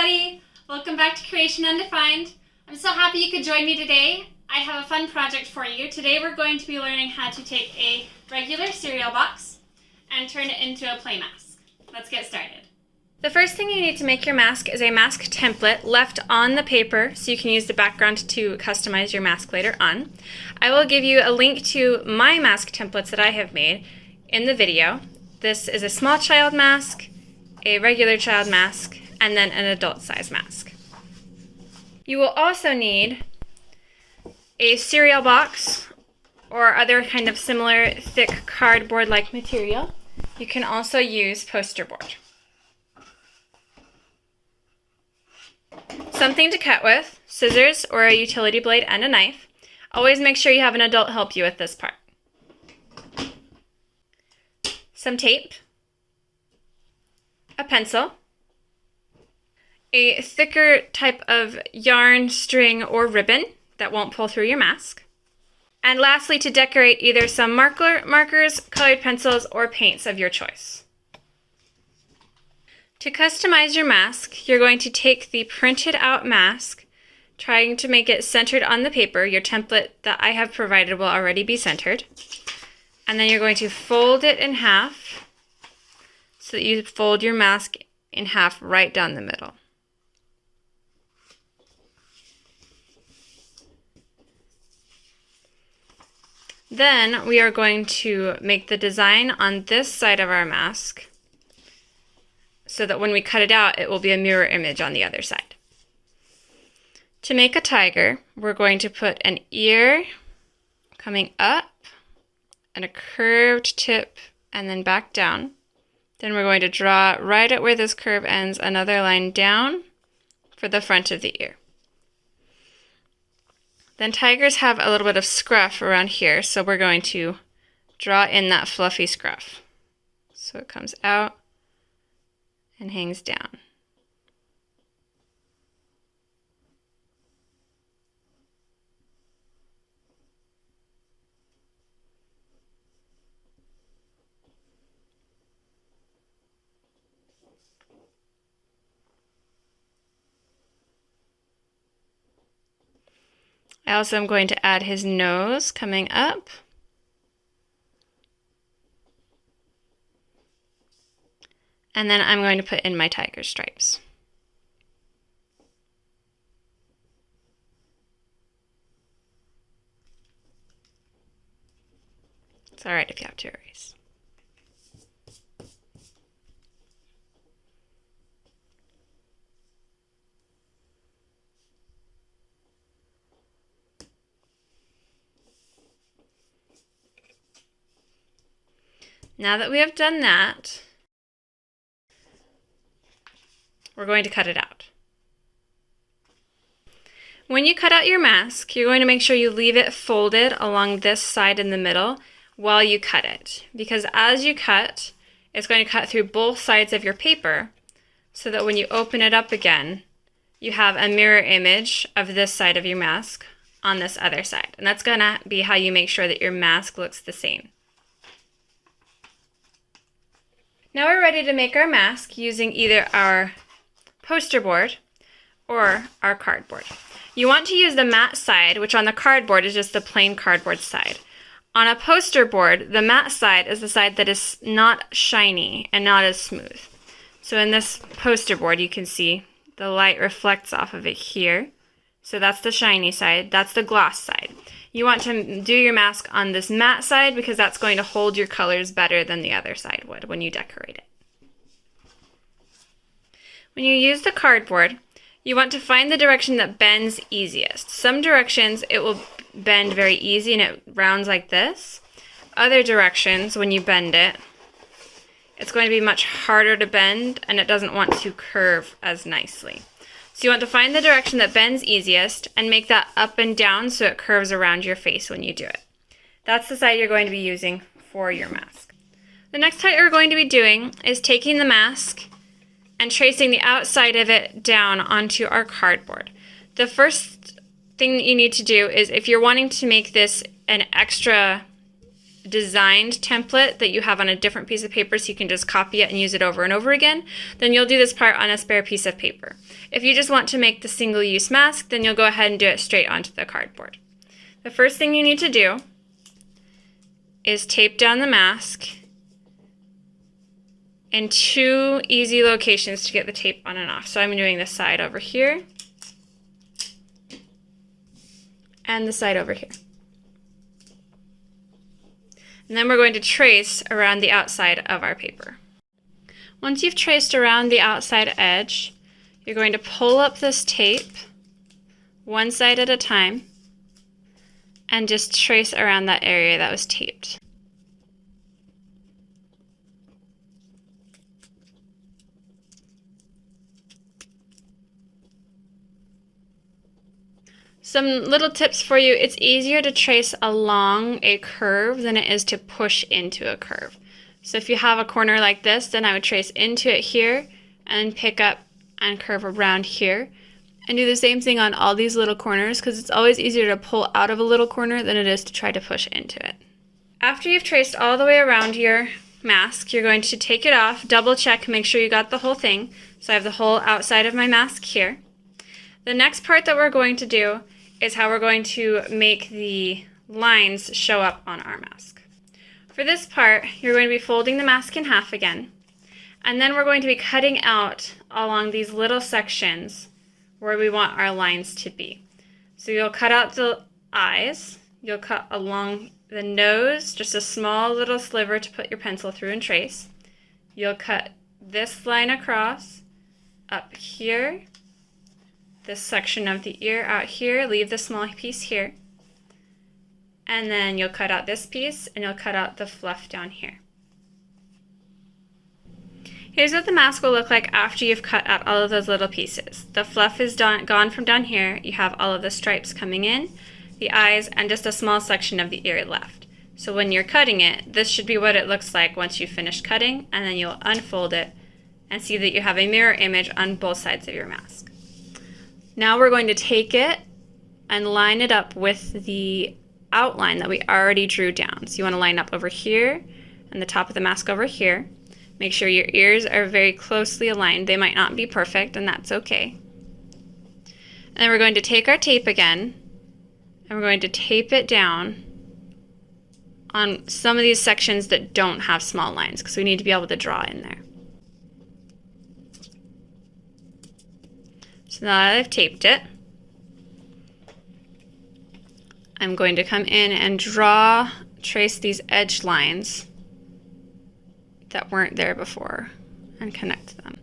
everybody! Welcome back to Creation Undefined. I'm so happy you could join me today. I have a fun project for you. Today we're going to be learning how to take a regular cereal box and turn it into a play mask. Let's get started. The first thing you need to make your mask is a mask template left on the paper so you can use the background to customize your mask later on. I will give you a link to my mask templates that I have made in the video. This is a small child mask, a regular child mask, and then an adult size mask. You will also need a cereal box or other kind of similar thick cardboard-like material. You can also use poster board. Something to cut with, scissors or a utility blade and a knife. Always make sure you have an adult help you with this part. Some tape, a pencil, a thicker type of yarn, string, or ribbon that won't pull through your mask. And lastly, to decorate, either some markers, colored pencils, or paints of your choice. To customize your mask, you're going to take the printed out mask, trying to make it centered on the paper. Your template that I have provided will already be centered. And then you're going to fold it in half so that you fold your mask in half right down the middle. Then we are going to make the design on this side of our mask so that when we cut it out, it will be a mirror image on the other side. To make a tiger, we're going to put an ear coming up and a curved tip and then back down. Then we're going to draw right at where this curve ends another line down for the front of the ear. Then tigers have a little bit of scruff around here, so we're going to draw in that fluffy scruff. So it comes out and hangs down. I also am going to add his nose coming up. And then I'm going to put in my tiger stripes. It's all right if you have to erase. Now that we have done that, we're going to cut it out. When you cut out your mask, you're going to make sure you leave it folded along this side in the middle while you cut it. Because as you cut, it's going to cut through both sides of your paper so that when you open it up again, you have a mirror image of this side of your mask on this other side. And that's going to be how you make sure that your mask looks the same. Now we're ready to make our mask using either our poster board or our cardboard. You want to use the matte side, which on the cardboard is just the plain cardboard side. On a poster board, the matte side is the side that is not shiny and not as smooth. So in this poster board, you can see the light reflects off of it here. So that's the shiny side, that's the gloss side. You want to do your mask on this matte side because that's going to hold your colors better than the other side would when you decorate it. When you use the cardboard, you want to find the direction that bends easiest. Some directions it will bend very easy and it rounds like this. Other directions, when you bend it, it's going to be much harder to bend and it doesn't want to curve as nicely. So you want to find the direction that bends easiest and make that up and down so it curves around your face when you do it. That's the side you're going to be using for your mask. The next part you're going to be doing is taking the mask and tracing the outside of it down onto our cardboard. The first thing that you need to do is if you're wanting to make this an extra designed template that you have on a different piece of paper so you can just copy it and use it over and over again, then you'll do this part on a spare piece of paper. If you just want to make the single-use mask, then you'll go ahead and do it straight onto the cardboard. The first thing you need to do is tape down the mask in 2 easy locations to get the tape on and off. So I'm doing the side over here and the side over here. And then we're going to trace around the outside of our paper. Once you've traced around the outside edge, you're going to pull up this tape one side at a time and just trace around that area that was taped. Some little tips for you: it's easier to trace along a curve than it is to push into a curve. So if you have a corner like this, then I would trace into it here and pick up and curve around here. And do the same thing on all these little corners, because it's always easier to pull out of a little corner than it is to try to push into it. After you've traced all the way around your mask, you're going to take it off, double check, make sure you got the whole thing. So I have the whole outside of my mask here. The next part that we're going to do is how we're going to make the lines show up on our mask. For this part, you're going to be folding the mask in half again, and then we're going to be cutting out along these little sections where we want our lines to be. So you'll cut out the eyes, you'll cut along the nose, just a small little sliver to put your pencil through and trace. You'll cut this line across, up here, this section of the ear out here, leave the small piece here, and then you'll cut out this piece and you'll cut out the fluff down here. Here's what the mask will look like after you've cut out all of those little pieces. The fluff is gone from down here. You have all of the stripes coming in, the eyes, and just a small section of the ear left. So when you're cutting it, this should be what it looks like once you've finished cutting, and then you'll unfold it and see that you have a mirror image on both sides of your mask. Now we're going to take it and line it up with the outline that we already drew down. So you want to line up over here and the top of the mask over here. Make sure your ears are very closely aligned. They might not be perfect, and that's okay. And then we're going to take our tape again and we're going to tape it down on some of these sections that don't have small lines, because we need to be able to draw in there. So now that I've taped it, I'm going to come in and trace these edge lines that weren't there before and connect them.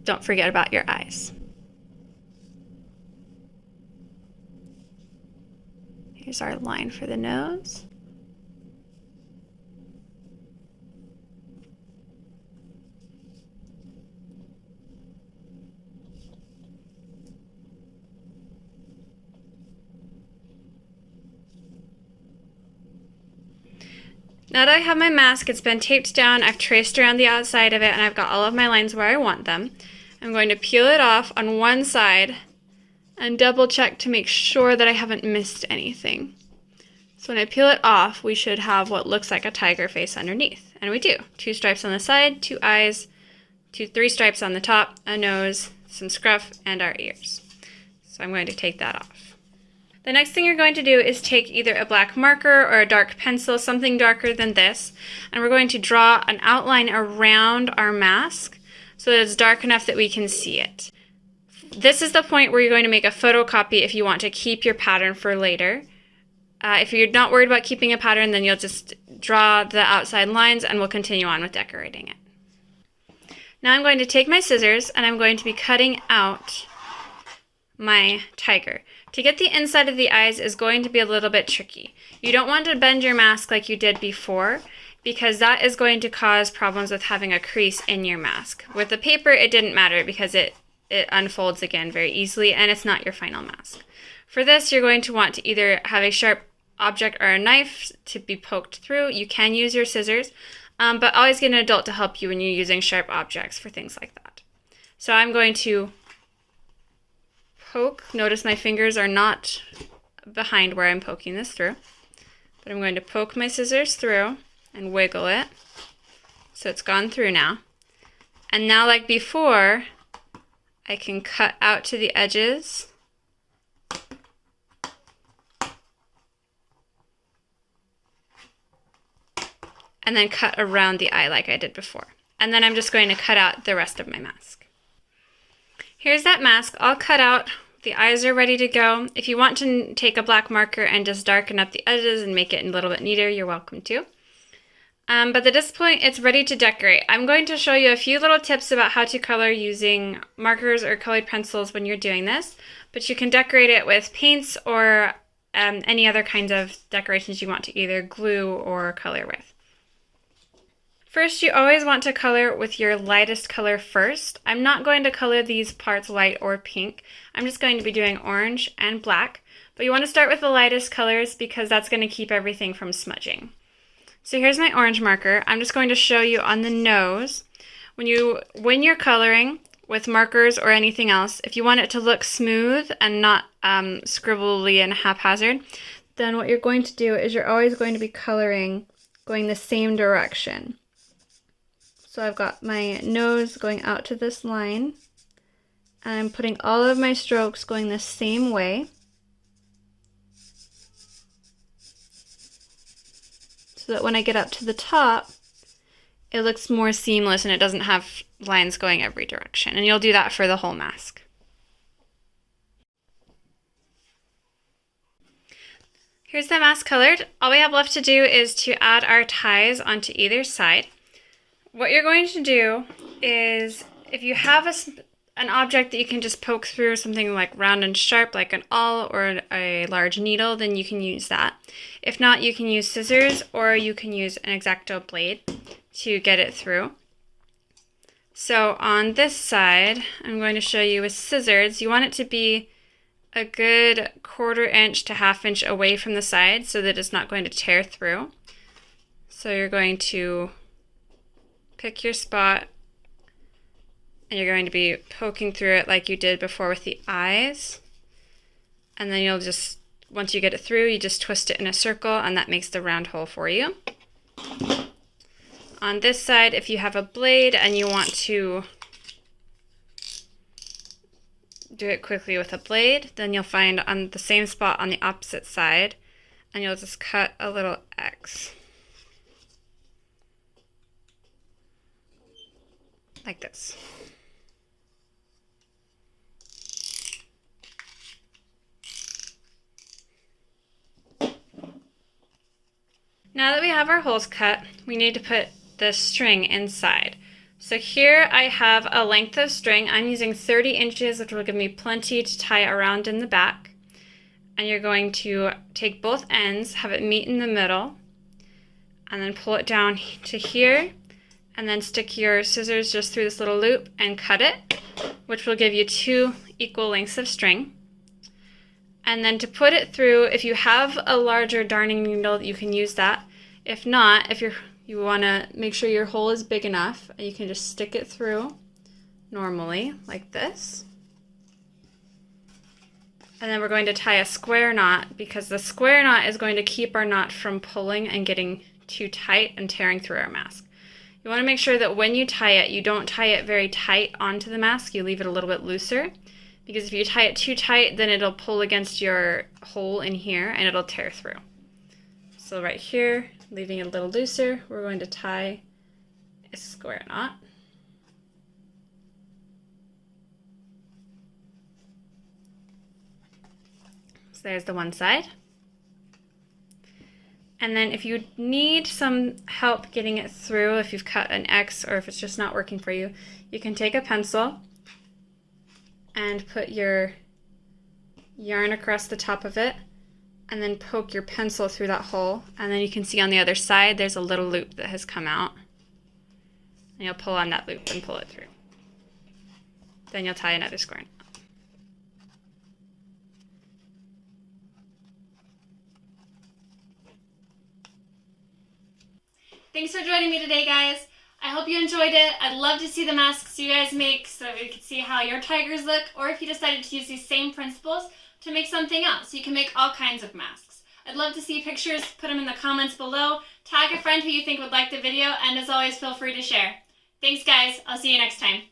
Don't forget about your eyes. Here's our line for the nose. Now that I have my mask, it's been taped down, I've traced around the outside of it, and I've got all of my lines where I want them. I'm going to peel it off on one side and double check to make sure that I haven't missed anything. So when I peel it off, we should have what looks like a tiger face underneath. And we do. 2 stripes on the side, 2 eyes, 3 stripes on the top, a nose, some scruff, and our ears. So I'm going to take that off. The next thing you're going to do is take either a black marker or a dark pencil, something darker than this, and we're going to draw an outline around our mask so that it's dark enough that we can see it. This is the point where you're going to make a photocopy if you want to keep your pattern for later. If you're not worried about keeping a pattern, then you'll just draw the outside lines and we'll continue on with decorating it. Now I'm going to take my scissors and I'm going to be cutting out my tiger. To get the inside of the eyes is going to be a little bit tricky. You don't want to bend your mask like you did before, because that is going to cause problems with having a crease in your mask. With the paper, it didn't matter because it unfolds again very easily and it's not your final mask. For this, you're going to want to either have a sharp object or a knife to be poked through. You can use your scissors, but always get an adult to help you when you're using sharp objects for things like that. So I'm going to poke. Notice my fingers are not behind where I'm poking this through. But I'm going to poke my scissors through and wiggle it so it's gone through now. And now, like before, I can cut out to the edges. And then cut around the eye like I did before. And then I'm just going to cut out the rest of my mask. Here's that mask all cut out. The eyes are ready to go. If you want to take a black marker and just darken up the edges and make it a little bit neater, you're welcome to. But at this point, it's ready to decorate. I'm going to show you a few little tips about how to color using markers or colored pencils when you're doing this. But you can decorate it with paints or any other kinds of decorations you want to either glue or color with. First, you always want to color with your lightest color first. I'm not going to color these parts white or pink. I'm just going to be doing orange and black. But you want to start with the lightest colors because that's going to keep everything from smudging. So here's my orange marker. I'm just going to show you on the nose. When you're coloring with markers or anything else, if you want it to look smooth and not scribbly and haphazard, then what you're going to do is you're always going to be coloring going the same direction. So I've got my nose going out to this line, and I'm putting all of my strokes going the same way. So that when I get up to the top, it looks more seamless and it doesn't have lines going every direction. And you'll do that for the whole mask. Here's the mask colored. All we have left to do is to add our ties onto either side. What you're going to do is, if you have an object that you can just poke through, something like round and sharp like an awl or a large needle, then you can use that. If not, you can use scissors or you can use an X-Acto blade to get it through. So on this side, I'm going to show you with scissors. You want it to be a good 1/4 inch to 1/2 inch away from the side so that it's not going to tear through. So you're going to pick your spot and you're going to be poking through it like you did before with the eyes. And then you'll just, once you get it through, you just twist it in a circle and that makes the round hole for you. On this side, if you have a blade and you want to do it quickly with a blade, then you'll find on the same spot on the opposite side and you'll just cut a little X. Like this. Now that we have our holes cut, we need to put the string inside. So here I have a length of string. I'm using 30 inches, which will give me plenty to tie around in the back. And you're going to take both ends, have it meet in the middle, and then pull it down to here, and then stick your scissors just through this little loop and cut it, which will give you 2 equal lengths of string. And then to put it through, if you have a larger darning needle, you can use that. If not, if you want to make sure your hole is big enough, you can just stick it through normally, like this. And then we're going to tie a square knot, because the square knot is going to keep our knot from pulling and getting too tight and tearing through our mask. You want to make sure that when you tie it, you don't tie it very tight onto the mask, you leave it a little bit looser. Because if you tie it too tight, then it'll pull against your hole in here and it'll tear through. So right here, leaving it a little looser, we're going to tie a square knot. So there's the one side. And then if you need some help getting it through, if you've cut an X or if it's just not working for you, you can take a pencil and put your yarn across the top of it and then poke your pencil through that hole, and then you can see on the other side there's a little loop that has come out, and you'll pull on that loop and pull it through. Then you'll tie another square knot. Thanks for joining me today, guys. I hope you enjoyed it. I'd love to see the masks you guys make so we can see how your tigers look, or if you decided to use these same principles to make something else. You can make all kinds of masks. I'd love to see pictures. Put them in the comments below. Tag a friend who you think would like the video, and as always, feel free to share. Thanks guys, I'll see you next time.